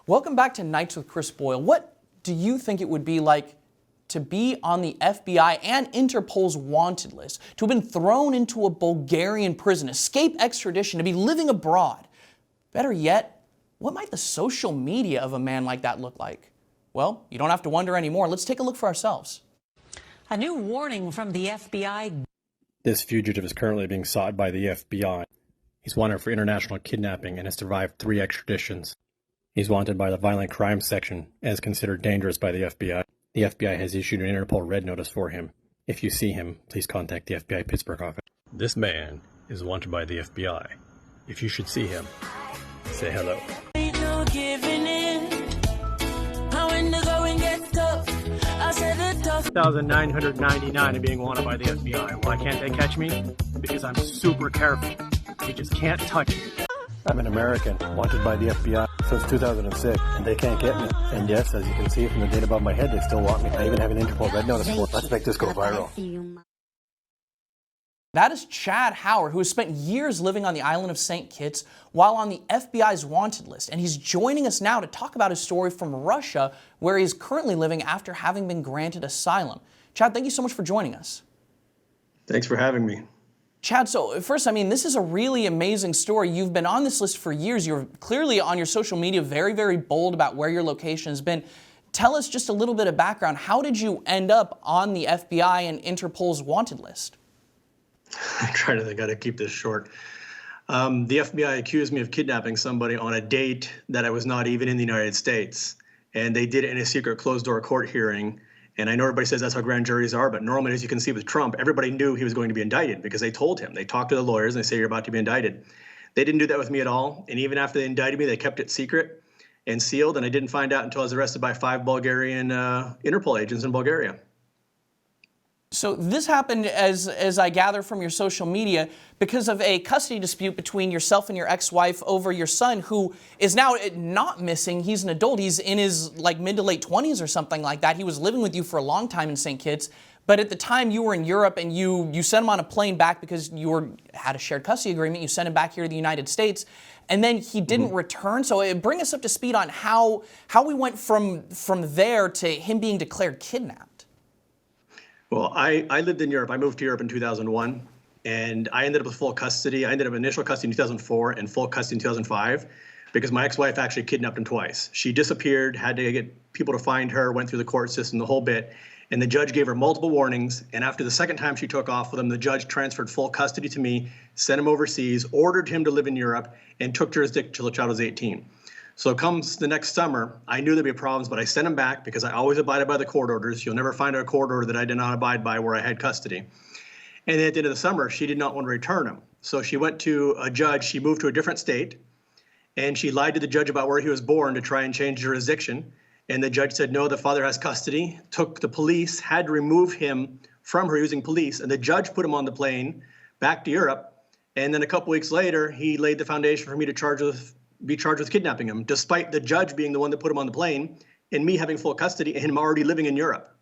Welcome back to Nights with Chris Boyle. What do you think it would be like to be on the FBI and Interpol's wanted list, to have been thrown into a Bulgarian prison, escape extradition, to be living abroad? Better yet, what might the social media of a man like that look like? Well, you don't have to wonder anymore. Let's take a look for ourselves. A new warning from the FBI. This fugitive is currently being sought by the FBI. He's wanted for international kidnapping and has survived 3 extraditions. He's wanted by the Violent Crimes Section and is considered dangerous by the FBI. The FBI has issued an Interpol red notice for him. If you see him, please contact the FBI Pittsburgh office. This man is wanted by the FBI. If you should see him, say hello. Ain't no giving in. How when the going gets tough, I said it tough. 1,999 and being wanted by the FBI. Why can't they catch me? Because I'm super careful. They just can't touch me. I'm an American, wanted by the FBI since 2006, and they can't get me. And yes, as you can see from the date above my head, they still want me. I even have an Interpol red notice for it. Let's make this go viral. That is Chad Howard, who has spent years living on the island of St. Kitts while on the FBI's wanted list. And he's joining us now to talk about his story from Russia, where he is currently living after having been granted asylum. Chad, thank you so much for joining us. Thanks for having me. Chad, so first, this is a really amazing story. You've been on this list for years. You're clearly on your social media very, very bold about where your location has been. Tell us just a little bit of background. How did you end up on the FBI and Interpol's wanted list? I try to think how to keep this short. The FBI accused me of kidnapping somebody on a date that I was not even in the United States. And they did it in a secret closed-door court hearing. And I know everybody says that's how grand juries are, but normally, as you can see with Trump, everybody knew he was going to be indicted because they told him. They talked to the lawyers and they say, you're about to be indicted. They didn't do that with me at all. And even after they indicted me, they kept it secret and sealed. And I didn't find out until I was arrested by 5 Bulgarian Interpol agents in Bulgaria. So this happened, as I gather from your social media, because of a custody dispute between yourself and your ex-wife over your son, who is now not missing. He's an adult. He's in his mid to late 20s or something like that. He was living with you for a long time in St. Kitts, but at the time you were in Europe and you sent him on a plane back because you had a shared custody agreement. You sent him back here to the United States, and then he didn't return. So bring us up to speed on how we went from there to him being declared kidnapped. Well, I lived in Europe. I moved to Europe in 2001, and I ended up with full custody. I ended up initial custody in 2004 and full custody in 2005 because my ex-wife actually kidnapped him twice. She disappeared, had to get people to find her, went through the court system, the whole bit, and the judge gave her multiple warnings. And after the second time she took off with him, the judge transferred full custody to me, sent him overseas, ordered him to live in Europe, and took jurisdiction until the child was 18. So comes the next summer, I knew there'd be problems, but I sent him back because I always abided by the court orders. You'll never find a court order that I did not abide by where I had custody. And then at the end of the summer, she did not want to return him. So she went to a judge. She moved to a different state, and she lied to the judge about where he was born to try and change jurisdiction. And the judge said, no, the father has custody, took the police, had to remove him from her using police. And the judge put him on the plane back to Europe. And then a couple weeks later, he laid the foundation for me to be charged with kidnapping him, despite the judge being the one that put him on the plane and me having full custody and him already living in Europe.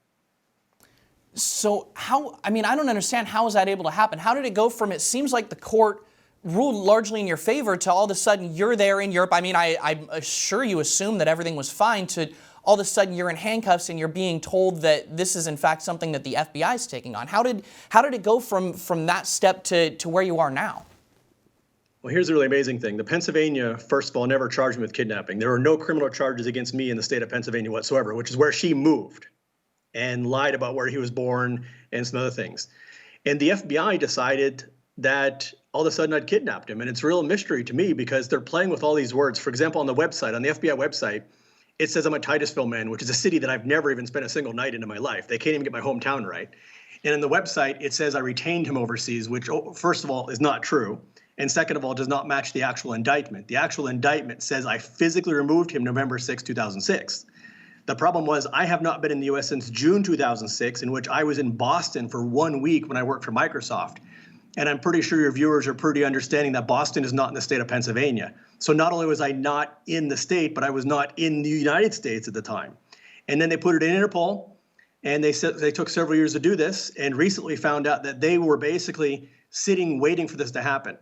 So I don't understand, how is that able to happen? How did it go from, it seems like the court ruled largely in your favor, to all of a sudden you're there in Europe? I'm sure you assumed that everything was fine, to all of a sudden you're in handcuffs and you're being told that this is in fact something that the FBI is taking on. How did it go from that step to where you are now? Well, here's the really amazing thing. The Pennsylvania, first of all, never charged me with kidnapping. There were no criminal charges against me in the state of Pennsylvania whatsoever, which is where she moved and lied about where he was born and some other things. And the FBI decided that all of a sudden I'd kidnapped him. And it's a real mystery to me because they're playing with all these words. For example, on the website, on the FBI website, it says I'm a Titusville man, which is a city that I've never even spent a single night in my life. They can't even get my hometown right. And in the website, it says I retained him overseas, which, first of all, is not true. And second of all, does not match the actual indictment. The actual indictment says I physically removed him November 6, 2006. The problem was I have not been in the U.S. since June 2006, in which I was in Boston for 1 week when I worked for Microsoft. And I'm pretty sure your viewers are pretty understanding that Boston is not in the state of Pennsylvania. So not only was I not in the state, but I was not in the United States at the time. And then they put it in Interpol, and they said they took several years to do this, and recently found out that they were basically sitting waiting for this to happen.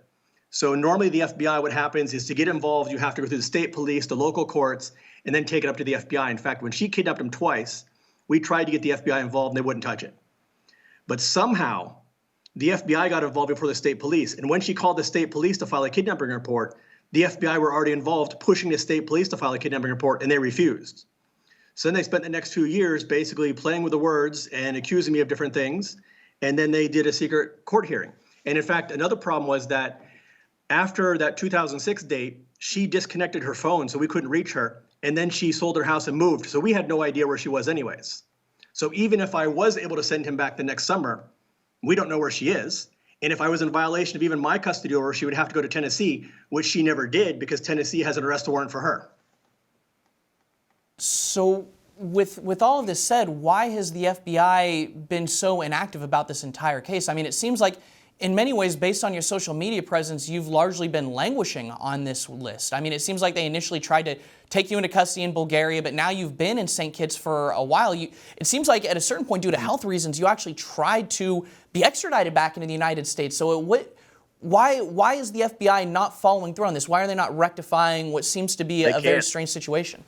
So normally the FBI, what happens is to get involved, you have to go through the state police, the local courts, and then take it up to the FBI. In fact, when she kidnapped him twice, we tried to get the FBI involved and they wouldn't touch it. But somehow the FBI got involved before the state police. And when she called the state police to file a kidnapping report, the FBI were already involved pushing the state police to file a kidnapping report, and they refused. So then they spent the next 2 years basically playing with the words and accusing me of different things. And then they did a secret court hearing. And in fact, another problem was that after that 2006 date, she disconnected her phone, so we couldn't reach her. And then she sold her house and moved. So we had no idea where she was anyways. So even if I was able to send him back the next summer, we don't know where she is. And if I was in violation of even my custody order, she would have to go to Tennessee, which she never did because Tennessee has an arrest warrant for her. So with all of this said, why has the FBI been so inactive about this entire case? I mean, it seems like in many ways, based on your social media presence, you've largely been languishing on this list. I mean, it seems like they initially tried to take you into custody in Bulgaria, but now you've been in St. Kitts for a while. It seems like at a certain point, due to health reasons, you actually tried to be extradited back into the United States. So why is the FBI not following through on this? Why are they not rectifying what seems to be a very strange situation?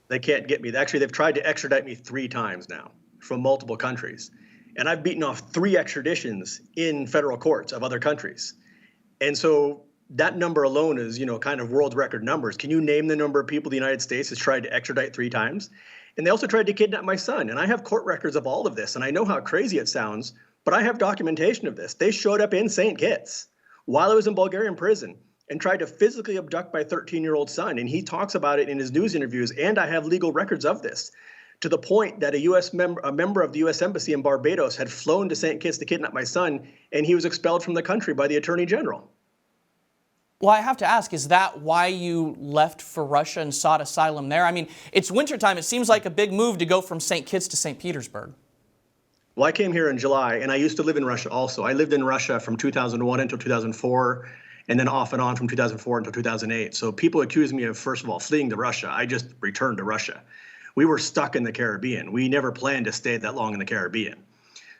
They can't get me. Actually, they've tried to extradite me 3 times now from multiple countries. And I've beaten off 3 extraditions in federal courts of other countries. And so that number alone is, kind of world record numbers. Can you name the number of people the United States has tried to extradite 3 times? And they also tried to kidnap my son. And I have court records of all of this. And I know how crazy it sounds, but I have documentation of this. They showed up in St. Kitts while I was in Bulgarian prison and tried to physically abduct my 13-year-old son. And he talks about it in his news interviews. And I have legal records of this, to the point that a member of the U.S. Embassy in Barbados had flown to St. Kitts to kidnap my son, and he was expelled from the country by the Attorney General. Well, I have to ask, is that why you left for Russia and sought asylum there? I mean, it's wintertime. It seems like a big move to go from St. Kitts to St. Petersburg. Well, I came here in July, and I used to live in Russia also. I lived in Russia from 2001 until 2004, and then off and on from 2004 until 2008. So people accuse me of, first of all, fleeing to Russia. I just returned to Russia. We were stuck in the Caribbean. We never planned to stay that long in the Caribbean.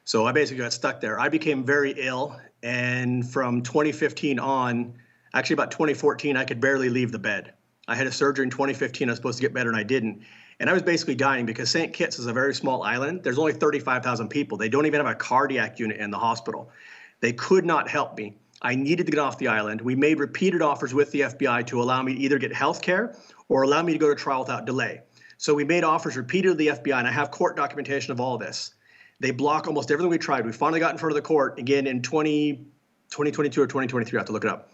So I basically got stuck there. I became very ill. And from 2015 on, actually about 2014, I could barely leave the bed. I had a surgery in 2015. I was supposed to get better and I didn't. And I was basically dying because St. Kitts is a very small island. There's only 35,000 people. They don't even have a cardiac unit in the hospital. They could not help me. I needed to get off the island. We made repeated offers with the FBI to allow me to either get health care or allow me to go to trial without delay. So we made offers repeatedly to the FBI, and I have court documentation of all this. They block almost everything we tried. We finally got in front of the court again in 2022 or 2023. I have to look it up.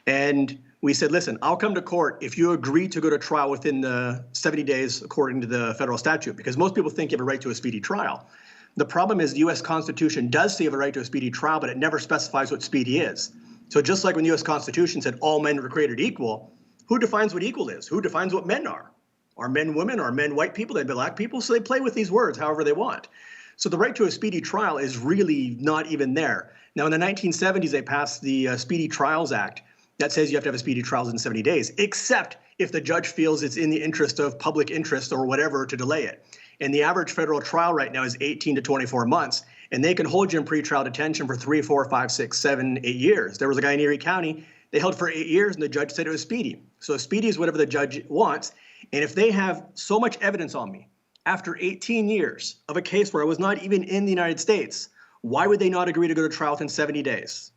And we said, listen, I'll come to court if you agree to go to trial within the 70 days according to the federal statute, because most people think you have a right to a speedy trial. The problem is the U.S. Constitution does say you have a right to a speedy trial, but it never specifies what speedy is. So just like when the U.S. Constitution said all men were created equal, who defines what equal is? Who defines what men are? Are men women? Are men white people? Are they black people? So they play with these words however they want. So the right to a speedy trial is really not even there. Now, in the 1970s, they passed the Speedy Trials Act that says you have to have a speedy trial in 70 days, except if the judge feels it's in the interest of public interest or whatever to delay it. And the average federal trial right now is 18 to 24 months, and they can hold you in pretrial detention for 3, 4, 5, 6, 7, 8 years. There was a guy in Erie County, they held for 8 years, and the judge said it was speedy. So speedy is whatever the judge wants. And if they have so much evidence on me after 18 years of a case where I was not even in the United States, why would they not agree to go to trial within 70 days?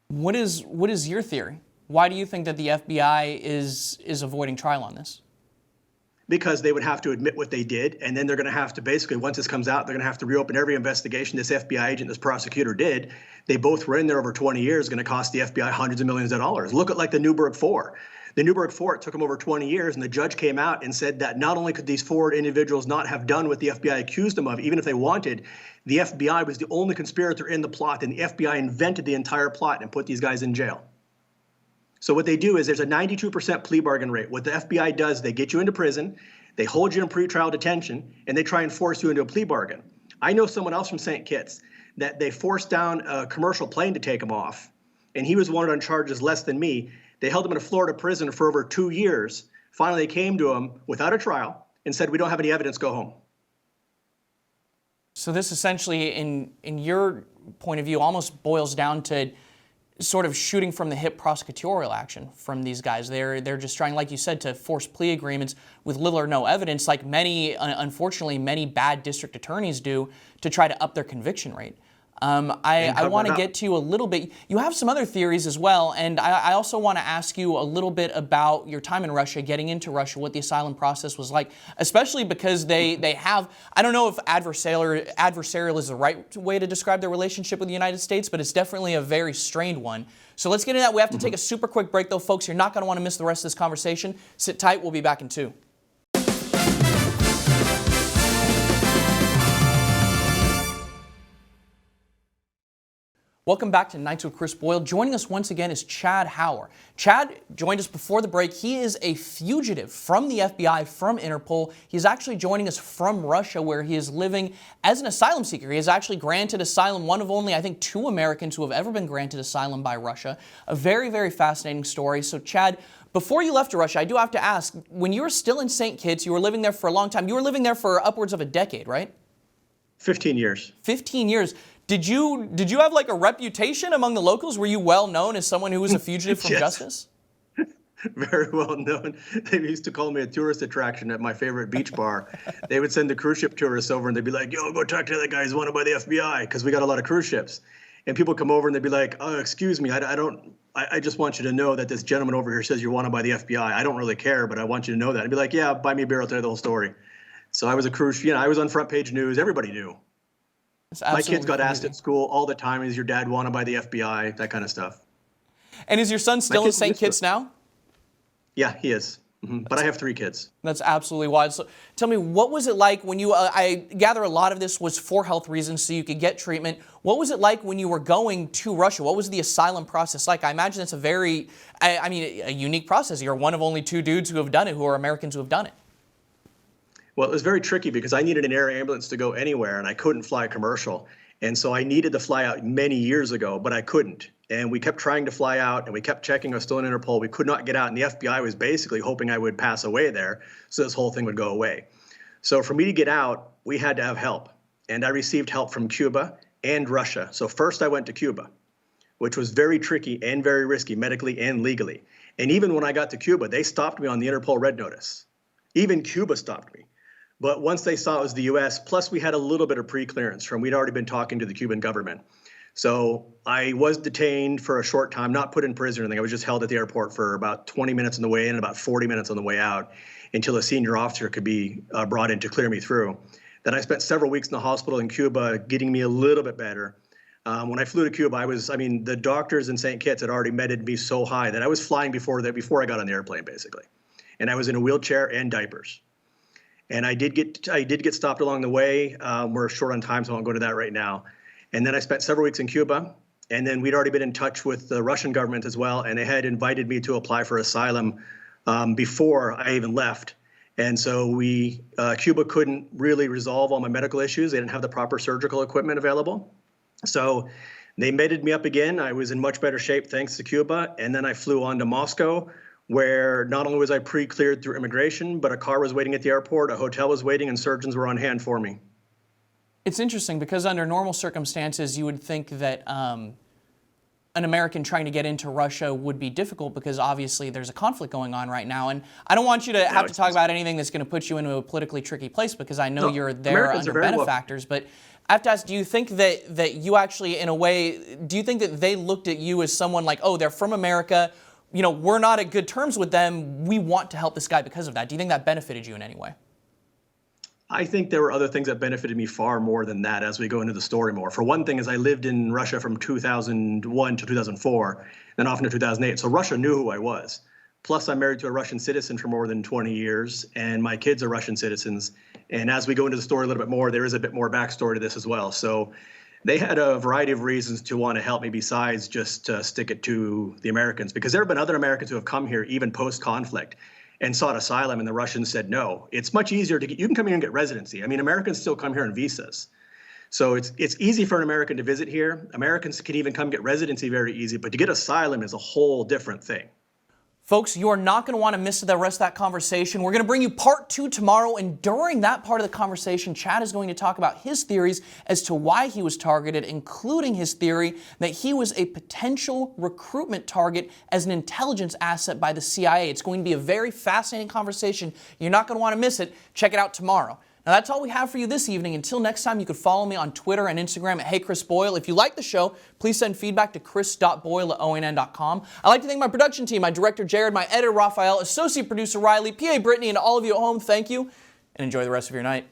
What is your theory? Why do you think that the FBI is avoiding trial on this? Because they would have to admit what they did, and then they're going to have to basically, once this comes out, they're going to have to reopen every investigation this FBI agent, this prosecutor did. They both were in there over 20 years, going to cost the FBI hundreds of millions of dollars. Look at like the Newburgh 4. The Newburgh 4, it took them over 20 years, and the judge came out and said that not only could these 4 individuals not have done what the FBI accused them of, even if they wanted, the FBI was the only conspirator in the plot, and the FBI invented the entire plot and put these guys in jail. So what they do is there's a 92% plea bargain rate. What the FBI does, they get you into prison, they hold you in pretrial detention, and they try and force you into a plea bargain. I know someone else from St. Kitts that they forced down a commercial plane to take him off, and he was wanted on charges less than me. They held him in a Florida prison for over 2 years. Finally, they came to him without a trial and said, we don't have any evidence, go home. So this essentially, in your point of view, almost boils down to sort of shooting from the hip prosecutorial action from these guys. They're just trying, like you said, to force plea agreements with little or no evidence, like unfortunately, many bad district attorneys do to try to up their conviction rate. I want to get to you a little bit. You have some other theories as well, and I also want to ask you a little bit about your time in Russia, getting into Russia, what the asylum process was like, especially because they have, I don't know if adversarial is the right way to describe their relationship with the United States, but it's definitely a very strained one. So let's get into that. We have to take a super quick break, though, folks. You're not going to want to miss the rest of this conversation. Sit tight. We'll be back in 2. Welcome back to Nights with Chris Boyle. Joining us once again is Chad Hauer. Chad joined us before the break. He is a fugitive from the FBI, from Interpol. He's actually joining us from Russia, where he is living as an asylum seeker. He is actually granted asylum, one of only, I think, 2 Americans who have ever been granted asylum by Russia. A very, very fascinating story. So, Chad, before you left to Russia, I do have to ask, when you were still in St. Kitts, you were living there for a long time. You were living there for upwards of a decade, right? 15 years. 15 years. Did you have like a reputation among the locals? Were you well known as someone who was a fugitive from Yes. justice? Very well known. They used to call me a tourist attraction at my favorite beach bar. They would send the cruise ship tourists over and they'd be like, yo, go talk to that guy who's wanted by the FBI, because we got a lot of cruise ships. And people come over and they'd be like, oh, excuse me, I just want you to know that this gentleman over here says you're wanted by the FBI. I don't really care, but I want you to know that. I'd be like, yeah, buy me a beer, I'll tell you the whole story. So I was a cruise, I was on front page news. Everybody knew. My kids got asked at school all the time, is your dad wanted by the FBI, that kind of stuff. And is your son still in St. Kitts now? Yeah, he is. But I have 3 kids. That's absolutely wild. So tell me, what was it like when you, I gather a lot of this was for health reasons so you could get treatment. What was it like when you were going to Russia? What was the asylum process like? I imagine it's a very, a unique process. You're one of only 2 dudes who have done it, who are Americans who have done it. Well, it was very tricky because I needed an air ambulance to go anywhere and I couldn't fly commercial. And so I needed to fly out many years ago, but I couldn't. And we kept trying to fly out and we kept checking I was still in Interpol. We could not get out. And the FBI was basically hoping I would pass away there so this whole thing would go away. So for me to get out, we had to have help. And I received help from Cuba and Russia. So first I went to Cuba, which was very tricky and very risky medically and legally. And even when I got to Cuba, they stopped me on the Interpol Red Notice. Even Cuba stopped me. But once they saw it was the U.S., plus we had a little bit of pre-clearance from, we'd already been talking to the Cuban government. So I was detained for a short time, not put in prison or anything. I was just held at the airport for about 20 minutes on the way in and about 40 minutes on the way out until a senior officer could be brought in to clear me through. Then I spent several weeks in the hospital in Cuba getting me a little bit better. When I flew to Cuba, the doctors in St. Kitts had already meted me so high that I was flying before I got on the airplane, basically. And I was in a wheelchair and diapers. And I did get stopped along the way. We're short on time, so I won't go to that right now. And then I spent several weeks in Cuba. And then we'd already been in touch with the Russian government as well. And they had invited me to apply for asylum before I even left. And so Cuba couldn't really resolve all my medical issues. They didn't have the proper surgical equipment available. So they meted me up again. I was in much better shape thanks to Cuba. And then I flew on to Moscow, where not only was I pre-cleared through immigration, but a car was waiting at the airport, a hotel was waiting, and surgeons were on hand for me. It's interesting because under normal circumstances, you would think that an American trying to get into Russia would be difficult because obviously there's a conflict going on right now. And I don't want you to have to talk about anything that's going to put you into a politically tricky place because I know you're there under benefactors. But I have to ask, do you think that you actually, in a way, do you think that they looked at you as someone like, oh, they're from America, we're not at good terms with them, we want to help this guy because of that? Do you think that benefited you in any way? I think there were other things that benefited me far more than that as we go into the story more. For one thing is I lived in Russia from 2001 to 2004, then off into 2008. So Russia knew who I was. Plus I'm married to a Russian citizen for more than 20 years, and my kids are Russian citizens. And as we go into the story a little bit more, there is a bit more backstory to this as well. So they had a variety of reasons to want to help me besides just stick it to the Americans, because there have been other Americans who have come here even post-conflict and sought asylum, and the Russians said no. It's much easier to you can come here and get residency. Americans still come here on visas. So it's easy for an American to visit here. Americans can even come get residency very easy, but to get asylum is a whole different thing. Folks, you are not going to want to miss the rest of that conversation. We're going to bring you part 2 tomorrow, and during that part of the conversation, Chad is going to talk about his theories as to why he was targeted, including his theory that he was a potential recruitment target as an intelligence asset by the CIA. It's going to be a very fascinating conversation. You're not going to want to miss it. Check it out tomorrow. Now, that's all we have for you this evening. Until next time, you can follow me on Twitter and Instagram at HeyChrisBoyle. If you like the show, please send feedback to chris.boyle@onn.com. I'd like to thank my production team, my director, Jared, my editor, Raphael, associate producer, Riley, PA, Brittany, and all of you at home. Thank you, and enjoy the rest of your night.